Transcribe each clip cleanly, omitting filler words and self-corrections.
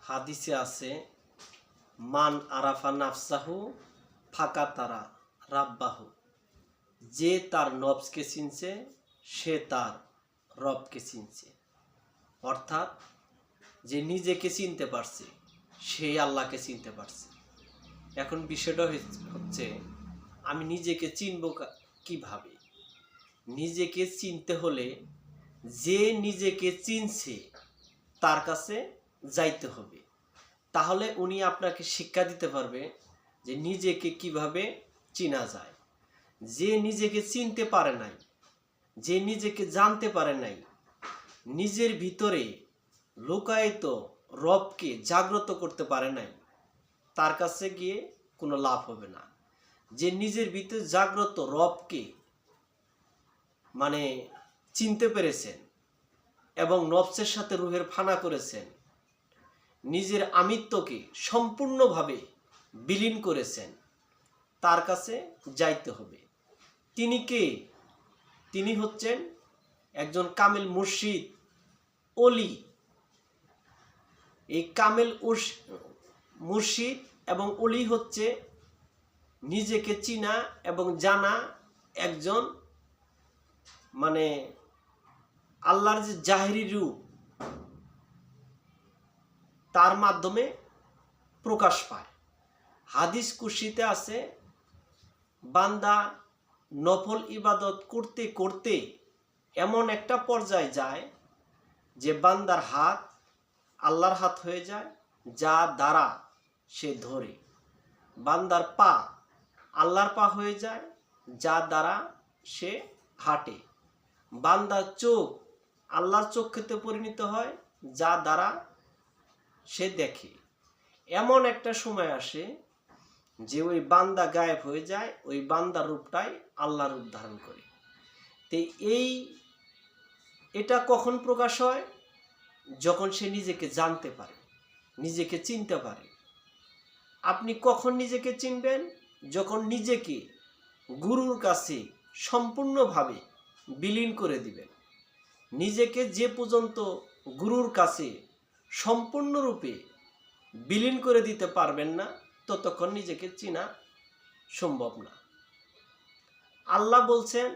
হাদিসে আছে মান আরাফা নাফসাহু ফাঁকা তারা রাব্বাহু, যে তার নফসকে চিনছে সে তার রবকে চিনছে। অর্থাৎ যে নিজেকে চিনতে পারছে সেই আল্লাহকে চিনতে পারছে। এখন বিষয়টা হচ্ছে আমি নিজেকে চিনব কিভাবে? নিজেকে চিনতে হলে যে নিজেকে চিনছে তার কাছে যাইতে হবে, তাহলে উনি আপনাকে শিক্ষা দিতে পারবে যে নিজেকে কিভাবে চিনা যায়। যে নিজেকে চিনতে পারে নাই, যে নিজেকে জানতে পারে নাই, নিজের ভিতরে লুকায়িত রবকে জাগ্রত করতে পারে নাই, তার কাছে গিয়ে কোনো লাভ হবে না। যে নিজের ভিতরে জাগ্রত রবকে চিনতে পেরেছেন এবং নফসের সাথে রুহের ফানা করেছেন, নিজের আমিত্বকে সম্পূর্ণভাবে বিলীন করেছেন, তার কাছে যাইতে হবে। তিনি কে? তিনি হচ্ছেন একজন কামেল মুর্শিদ, অলি। এই কামেল মুর্শিদ এবং অলি হচ্ছে নিজেকে চিনা এবং জানা একজন আল্লাহর যে জাহেরি রূপ তার মাধ্যমে প্রকাশ পায়। হাদিস কুরসিতে আছে বান্দা নফল ইবাদত করতে করতে এমন একটা পর্যায়ে যায় যে বান্দার হাত আল্লাহর হাত হয়ে যায়, যা দ্বারা সে ধরে। বান্দার পা আল্লাহর পা হয়ে যায়, যা দ্বারা সে হাঁটে। বান্দার চোখ আল্লাহর চক্ষুতে পরিণত হয়, যা দ্বারা সে দেখে। এমন একটা সময় আসে যে ওই বান্দা গায়েব হয়ে যায়, ওই বান্দার রূপটাই আল্লাহর রূপ ধারণ করে। তো এটা কখন প্রকাশ হয়? যখন সে নিজেকে জানতে পারে, নিজেকে চিনতে পারে। আপনি কখন নিজেকে চিনবেন? যখন নিজেকে গুরুর কাছে সম্পূর্ণভাবে বিলীন করে দিবেন। নিজেকে যে পর্যন্ত গুরুর কাছে সম্পূর্ণরূপে বিলীন করে দিতে পারবেন না, ততক্ষণ নিজেকে চিনা সম্ভব না। আল্লাহ বলছেন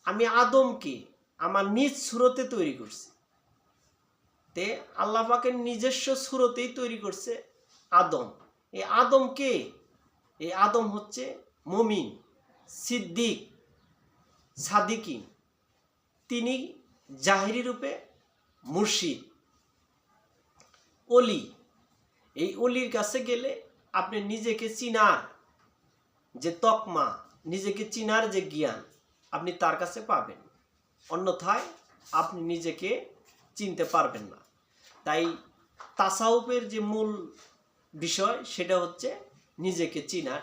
আমি আদমকে আমার নিজ সুরতে তৈরি করছি। তে আল্লাহ পাকের নিজস্ব সুরতেই তৈরি করছে আদম। এই আদম কে? এই আদম হচ্ছে মুমিন, সিদ্দিক, সাদিকিন। তিনি জাহেরি রূপে মুর্শিদ, অলি। এই অলির কাছে গেলে আপনি নিজেকে চিনার যে তকমা, নিজেকে চিনার যে জ্ঞান আপনি তার কাছে পাবেন, অন্যথায় আপনি নিজেকে চিনতে পারবেন না। তাই তাসাউফের যে মূল বিষয় সেটা হচ্ছে নিজেকে চিনা।